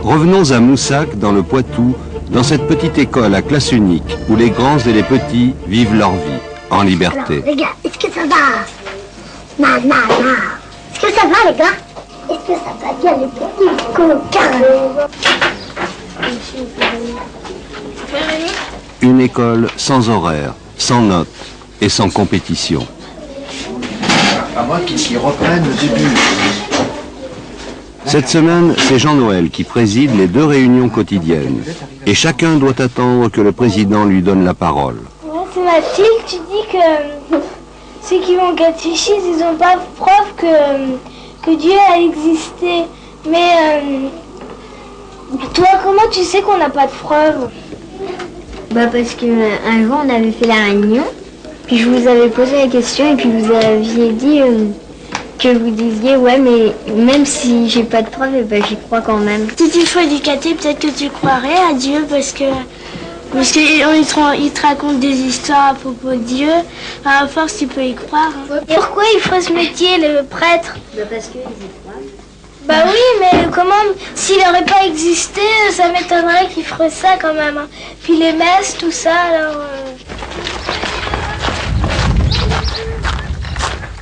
Revenons à Moussac, dans le Poitou, dans cette petite école à classe unique, où les grands et les petits vivent leur vie, en liberté. Alors, les gars, est-ce que ça va? Non. Est-ce que ça va, les gars? Est-ce que ça va bien, les petits coquins? Une école sans horaire, sans notes et sans compétition. À moi qu'ils reprennent le début. Cette semaine, c'est Jean-Noël qui préside les 2 réunions quotidiennes. Et chacun doit attendre que le président lui donne la parole. Ouais, c'est Mathilde, tu dis que ceux qui vont au catéchisme, ils n'ont pas preuve que Dieu a existé. Mais toi, comment tu sais qu'on n'a pas de preuve? Bah parce qu'un jour on avait fait la réunion, puis je vous avais posé la question et puis vous aviez dit que vous disiez ouais mais même si j'ai pas de preuve, eh ben, j'y crois quand même. Si tu fais du caté, peut-être que tu croirais à Dieu parce qu'il te raconte des histoires à propos de Dieu. À force, tu peux y croire. Hein. Pourquoi il ferait ce métier, le prêtre? Bah parce qu'ils y croient. Bah oui, mais comment, s'il n'aurait pas existé, ça m'étonnerait qu'il ferait ça quand même. Hein. Puis les messes, tout ça, alors...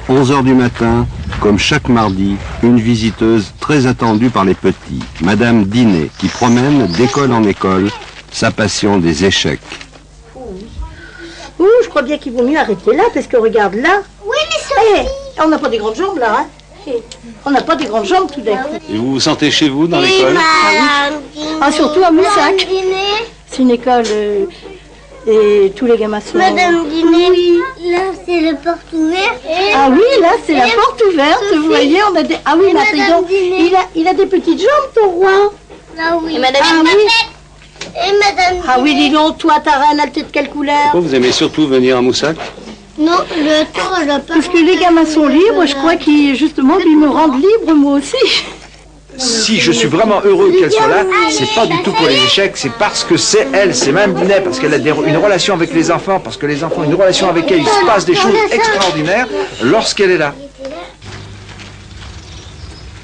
11h du matin, comme chaque mardi, une visiteuse très attendue par les petits, Madame Dinet, qui promène d'école en école sa passion des échecs. Ouh, je crois bien qu'il vaut mieux arrêter là, parce que regarde là. Oui, mais Sophie. On n'a pas des grandes jambes là, hein. On n'a pas des grandes jambes tout d'un coup. Et vous vous sentez chez vous dans l'école? Ah, surtout à Moussac. C'est une école et tous les gamins sont... Madame Dinet, là c'est le porte ouverte. Ah oui, là c'est la porte ouverte, Sophie. vous voyez, on a des... Ah oui, Et Madame Madame Dinet. il a des petites jambes, ton roi. Ah oui. Et Madame Ah Dinet. oui. Et Madame Ah oui, dis donc, toi, ta reine, elle était de quelle couleur? Pourquoi vous aimez surtout venir à Moussac? Non, le tour, elle a pas... Parce que les gamins sont libres, je crois qu'ils, justement, ils me rendent libre, moi aussi. Si je suis vraiment heureux qu'elle soit là, c'est pas du tout pour les échecs, c'est parce que c'est elle, c'est Mme Dinet, parce qu'elle a une relation avec les enfants, parce que les enfants ont une relation avec elle, il se passe des choses extraordinaires lorsqu'elle est là.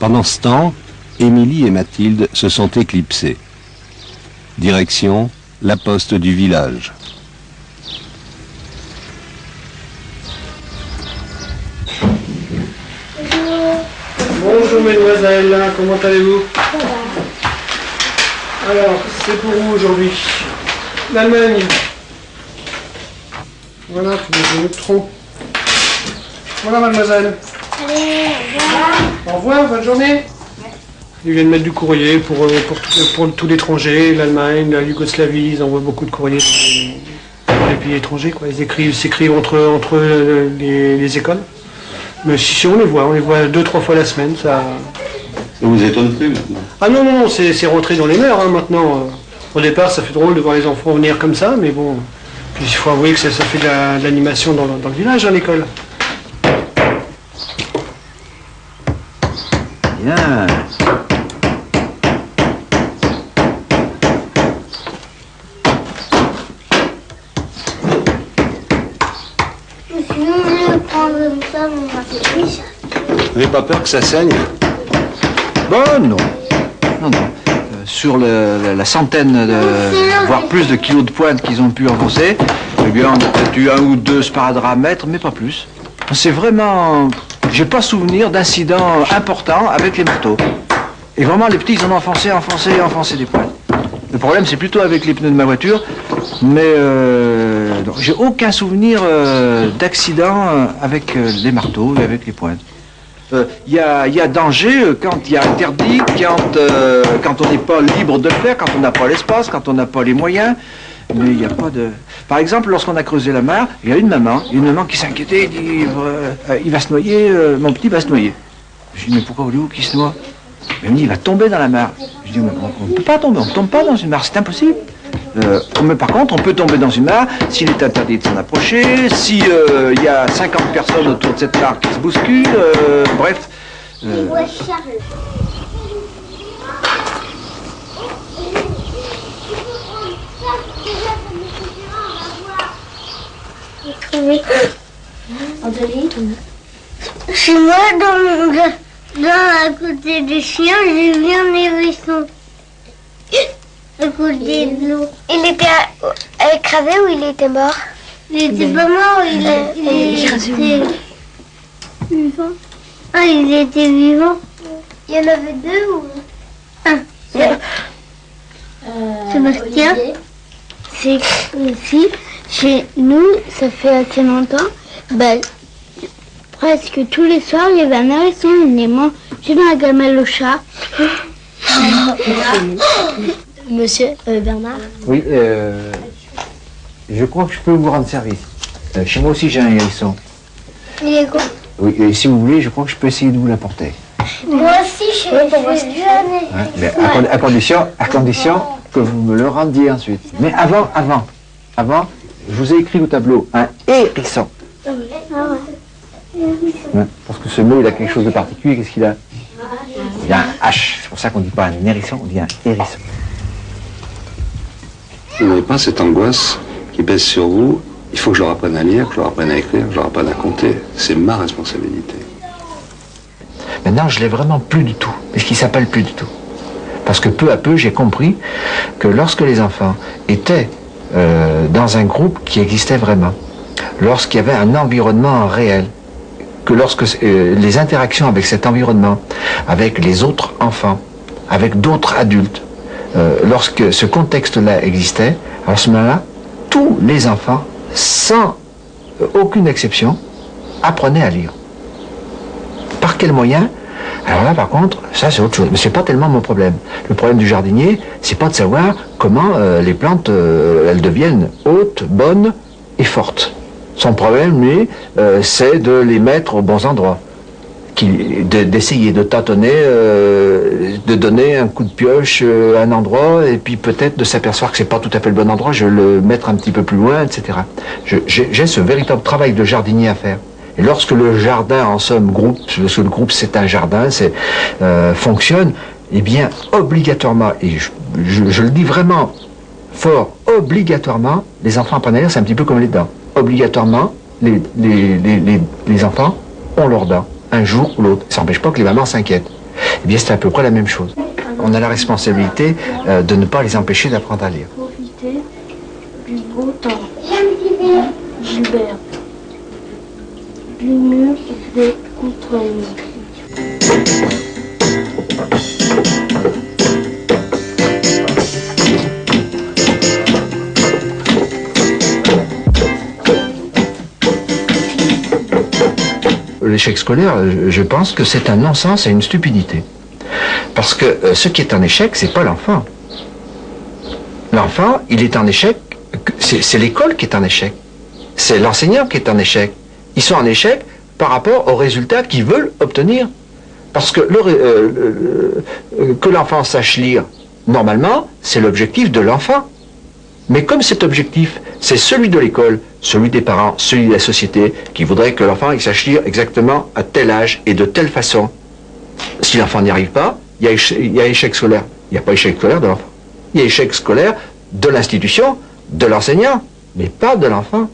Pendant ce temps, Émilie et Mathilde se sont éclipsées. Direction, la poste du village. Bonjour mesdemoiselles, comment allez-vous? Alors, c'est pour vous aujourd'hui. L'Allemagne. Voilà, tu me trop. Voilà mademoiselle. Allez, Au revoir, bonne journée. Ils viennent mettre du courrier pour tout l'étranger, l'Allemagne, la Yougoslavie, ils envoient beaucoup de courriers dans les pays étrangers, quoi. Ils s'écrivent entre les écoles. Mais si on les voit 2-3 fois la semaine, ça... Ça vous étonne plus maintenant? Ah non, c'est rentré dans les mœurs hein, maintenant. Au départ, ça fait drôle de voir les enfants venir comme ça, mais bon... Puis il faut avouer que ça fait de l'animation dans le village, à l'école. Bien. si vous voulez prendre ça, on va faire riche. Vous n'avez pas peur que ça saigne? Bon, non. Non. Sur la centaine, voire plus de kilos de pointe qu'ils ont pu enfoncer, eh bien, on a peut-être eu 1 ou 2 sparadraps à mettre, mais pas plus. C'est vraiment... J'ai pas souvenir d'incidents importants avec les marteaux. Et vraiment, les petits, ils en ont enfoncé des pointes. Le problème, c'est plutôt avec les pneus de ma voiture, mais j'ai aucun souvenir d'accident avec les marteaux et avec les pointes. Il y a danger quand il y a interdit, quand on n'est pas libre de le faire, quand on n'a pas l'espace, quand on n'a pas les moyens. Mais il n'y a pas de... Par exemple, lorsqu'on a creusé la mare, il y a une maman qui s'inquiétait, il va se noyer, mon petit va se noyer. Je dis, mais pourquoi voulez-vous qu'il se noie? Elle me dit, il va tomber dans la mare. Je dis, on ne peut pas tomber, on ne tombe pas dans une mare, c'est impossible. Mais par contre, on peut tomber dans une mare s'il est interdit de s'en approcher, s'il y a 50 personnes autour de cette mare qui se bousculent, bref. Chez moi, dans à côté des chiens, j'ai vu un hérisson. à cause de l'eau. Il était écrasé ou il était mort? Il était pas mort, il était vivant. Ah, il était vivant. Il y en avait deux ou? Sébastien, c'est aussi chez nous, ça fait assez longtemps, presque tous les soirs, il y avait un hérisson, il venait manger dans la gamelle au chat. Monsieur Bernard? Oui, je crois que je peux vous rendre service. Chez moi aussi j'ai un hérisson. Il est quoi? Oui, et si vous voulez, je crois que je peux essayer de vous l'apporter. Moi aussi, j'ai vu un Hein, mais à condition que vous me le rendiez ensuite. Mais avant, je vous ai écrit au tableau un hérisson. Ouais, parce que ce mot, il a quelque chose de particulier. Qu'est-ce qu'il a? Il a un H. C'est pour ça qu'on ne dit pas un hérisson, on dit un hérisson. Vous n'avez pas cette angoisse qui pèse sur vous. Il faut que je leur apprenne à lire, que je leur apprenne à écrire, que je leur apprenne à compter. C'est ma responsabilité. Maintenant, je l'ai vraiment plus du tout. Mais ce qui s'appelle plus du tout. Parce que peu à peu, j'ai compris que lorsque les enfants étaient dans un groupe qui existait vraiment, lorsqu'il y avait un environnement réel, que lorsque les interactions avec cet environnement, avec les autres enfants, avec d'autres adultes, lorsque ce contexte-là existait, à ce moment-là, tous les enfants, sans aucune exception, apprenaient à lire. Par quel moyen? Alors là, par contre, ça c'est autre chose. Mais c'est pas tellement mon problème. Le problème du jardinier, c'est pas de savoir comment les plantes, elles deviennent hautes, bonnes et fortes. Son problème, lui, c'est de les mettre aux bons endroits. D'essayer de tâtonner, de donner un coup de pioche à un endroit, et puis peut-être de s'apercevoir que c'est pas tout à fait le bon endroit, je vais le mettre un petit peu plus loin, etc. J'ai ce véritable travail de jardinier à faire. Et lorsque le jardin, en somme, groupe, parce que le groupe c'est un jardin, fonctionne, eh bien, obligatoirement, et je le dis vraiment fort, obligatoirement, les enfants apprennent à lire, c'est un petit peu comme les dents. Obligatoirement, les enfants ont leurs dents, un jour ou l'autre. Ça n'empêche pas que les mamans s'inquiètent. Eh bien, c'est à peu près la même chose. On a la responsabilité de ne pas les empêcher d'apprendre à lire. Profiter du beau temps. Gilbert. Du mur des contre L'échec scolaire, je pense que c'est un non-sens et une stupidité. Parce que ce qui est en échec, c'est pas l'enfant. L'enfant, il est en échec, c'est l'école qui est en échec. C'est l'enseignant qui est en échec. Ils sont en échec par rapport aux résultats qu'ils veulent obtenir. Parce que que l'enfant sache lire, normalement, c'est l'objectif de l'enfant. Mais comme cet objectif, c'est celui de l'école, celui des parents, celui de la société, qui voudrait que l'enfant il sache lire exactement à tel âge et de telle façon. Si l'enfant n'y arrive pas, il y a échec scolaire. Il n'y a pas échec scolaire de l'enfant. Il y a échec scolaire de l'institution, de l'enseignant, mais pas de l'enfant.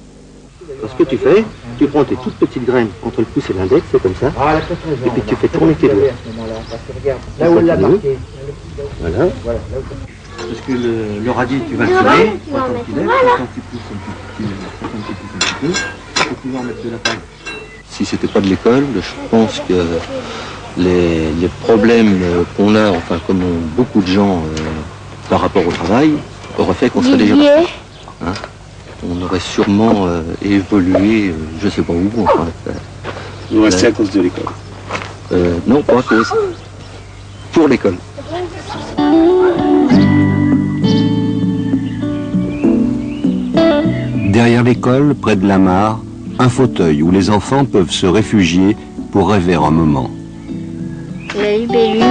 Ce que tu fais, tu prends tes toutes petites graines entre le pouce et l'index, c'est comme ça, et puis tu fais tourner tes doigts. Là où elle l'a marqué. Voilà. Parce que le radis, tu vas le tourner, quand tu lèves, quand tu pousses un petit peu, tu peux pouvoir mettre de la paille. Si c'était pas de l'école, je pense que les problèmes qu'on a, enfin comme ont beaucoup de gens par rapport au travail, auraient fait qu'on serait déjà parti. Hein, on aurait sûrement évolué, je sais pas où. Enfin, Vous restez à cause de l'école. Non, pas à cause. Pour l'école. Derrière l'école, près de la mare, un fauteuil où les enfants peuvent se réfugier pour rêver un moment. La libellule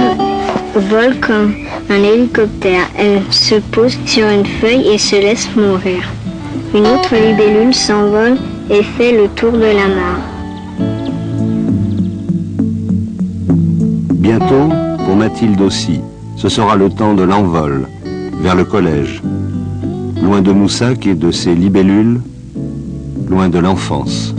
vole comme un hélicoptère. Elle se pose sur une feuille et se laisse mourir. Une autre libellule s'envole et fait le tour de la mare. Bientôt, pour Mathilde aussi, ce sera le temps de l'envol, vers le collège. Loin de Moussac et de ses libellules, loin de l'enfance.